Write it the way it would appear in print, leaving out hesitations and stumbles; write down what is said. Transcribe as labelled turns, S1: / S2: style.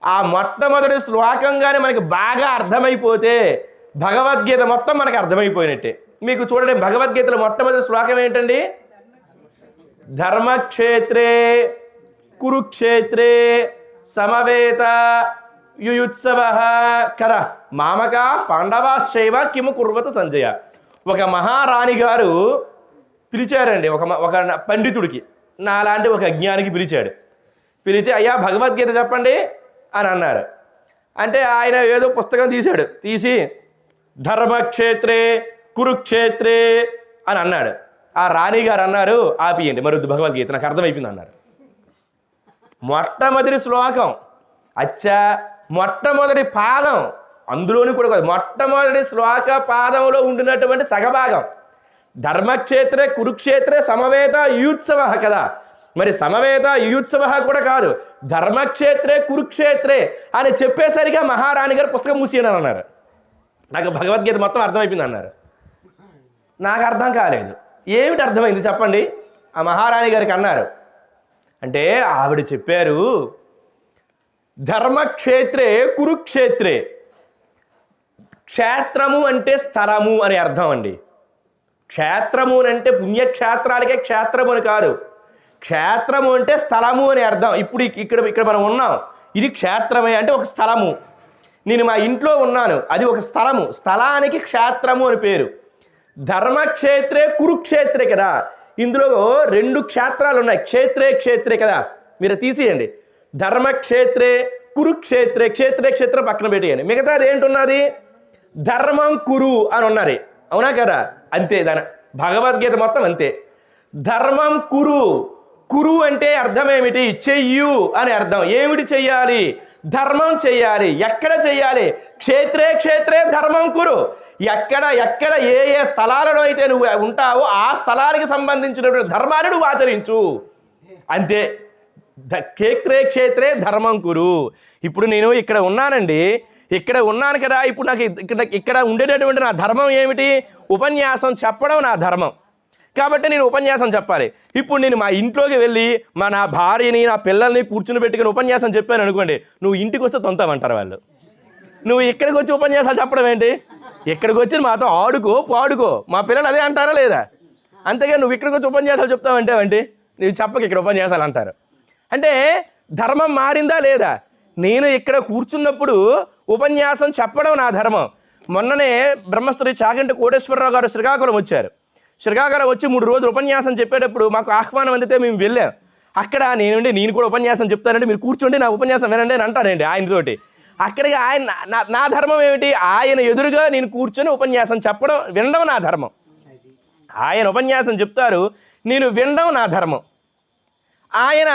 S1: ఆ మొట్టమొదటి శ్లోకంగానే మనకి బాగా అర్థమైపోతే భగవద్గీత మొత్తం మనకు అర్థమైపోయినట్టే. మీకు చూడండి, భగవద్గీతలో మొట్టమొదటి శ్లోకం ఏంటండి? ధర్మక్షేత్రే కురుక్షేత్రే సమవేత యుయుత్సవ కర మామక పాండవాశ్చైవ కిము కుర్వత సంజయ. ఒక మహారాణి గారు పిలిచారండి ఒక పండితుడికి, నాలాంటి ఒక అజ్ఞానికి పిలిచి అయ్యా భగవద్గీత చెప్పండి అని అన్నారు. అంటే ఆయన ఏదో పుస్తకం తీసి ధర్మక్షేత్రే కురుక్షేత్రే అని అన్నాడు. ఆ రాణిగారు అన్నారు, ఆపియండి మరి భగవద్గీత నాకు అర్థమైపోయింది అన్నారు. మొట్టమొదటి శ్లోకం అచ్చా, మొట్టమొదటి పాదం అందులోని కూడా కాదు, మొట్టమొదటి శ్లోక పాదంలో ఉండినటువంటి సగభాగం ధర్మక్షేత్రే కురుక్షేత్రే సమవేత యుయుత్సవ కదా. మరి సమవేత యుయుత్సవ కూడా కాదు, ధర్మక్షేత్రే కురుక్షేత్రే అని చెప్పేసరిగా మహారాణి గారు పుస్తకం మూసేయను అన్నారు. నాకు భగవద్గీత మొత్తం అర్థమైపోయింది అన్నారు. నాకు అర్థం కాలేదు. ఏమిటి అర్థమైంది చెప్పండి? ఆ మహారాణి గారికి అన్నారు. అంటే ఆవిడ చెప్పారు, ధర్మక్షేత్రే కురుక్షేత్రే, క్షేత్రము అంటే స్థలము అని అర్థం అండి. క్షేత్రము అంటే పుణ్యక్షేత్రాలకే క్షేత్రము అని కాదు, క్షేత్రము అంటే స్థలము అని అర్థం. ఇప్పుడు ఇక్కడ మనం ఉన్నాం, ఇది క్షేత్రమే అంటే ఒక స్థలము. నేను మా ఇంట్లో ఉన్నాను, అది ఒక స్థలము, స్థలానికి క్షేత్రము అని పేరు. ధర్మక్షేత్రే కురుక్షేత్రే కదా, ఇందులో 2 క్షేత్రాలు ఉన్నాయి, క్షేత్రే కదా. మీరు తీసేయండి, ధర్మక్షేత్రే కురుక్షేత్రే, క్షేత్రం పక్కన పెట్టేయండి, మిగతాది ఏంటున్నది? ధర్మం కురు అని ఉన్నది, అవునా కదా? అంతే, దాని భగవద్గీత మొత్తం అంతే. ధర్మం కురు అంటే అర్థం ఏమిటి? చెయ్యు అని అర్థం. ఏమిటి చెయ్యాలి? ధర్మం చెయ్యాలి. ఎక్కడ చెయ్యాలి? క్షేత్రే ధర్మం కురు. ఎక్కడ ఏ స్థలాలలో అయితే నువ్వు ఉంటావో ఆ స్థలానికి సంబంధించినటువంటి ధర్మాన్ని నువ్వు ఆచరించు, అంతే. క్షేత్రే ధర్మం కురు. ఇప్పుడు నేను ఇక్కడ ఉన్నానండి, ఇక్కడ ఉన్నాను కదా. ఇప్పుడు నాకు ఇక్కడ ఉండేటటువంటి నా ధర్మం ఏమిటి? ఉపన్యాసం చెప్పడం నా ధర్మం. కాబట్టి నేను ఉపన్యాసం చెప్పాలి. ఇప్పుడు నేను మా ఇంట్లోకి వెళ్ళి నా భార్యని నా పిల్లల్ని కూర్చుని పెట్టుకుని ఉపన్యాసం చెప్పాను అనుకోండి, నువ్వు ఇంటికి వస్తే తొంతామంటారు వాళ్ళు. నువ్వు ఇక్కడికి వచ్చి ఉపన్యాసాలు చెప్పడం ఏంటి? ఇక్కడికి వచ్చి మాతో ఆడుకో పాడుకో, మా పిల్లలు అదే అంటారా లేదా? అంతేగా నువ్వు ఇక్కడికి వచ్చి ఉపన్యాసాలు చెప్తావంటే నువ్వు చెప్పక ఇక్కడ ఉపన్యాసాలు అంటారు. అంటే ధర్మం మారిందా లేదా? నేను ఇక్కడ కూర్చున్నప్పుడు ఉపన్యాసం చెప్పడం నా ధర్మం. మొన్ననే బ్రహ్మశ్రీ చాగంటి కోటేశ్వరరావు గారు శ్రీకాకుళం వచ్చారు. శ్రీకాకుళం వచ్చి 3 రోజులు ఉపన్యాసం చెప్పేటప్పుడు మాకు ఆహ్వానం అందితే మేము వెళ్ళాం. అక్కడ నేను కూడా ఉపన్యాసం చెప్తానంటే మీరు కూర్చోండి, నా ఉపన్యాసం వినండి అని అంటానండి ఆయనతోటి. అక్కడికి ఆయన నా ధర్మం ఏమిటి? ఆయన ఎదురుగా నేను కూర్చొని ఉపన్యాసం చెప్పడం, వినడం నా ధర్మం. ఆయన ఉపన్యాసం చెప్తారు, నేను వినడం నా ధర్మం. ఆయన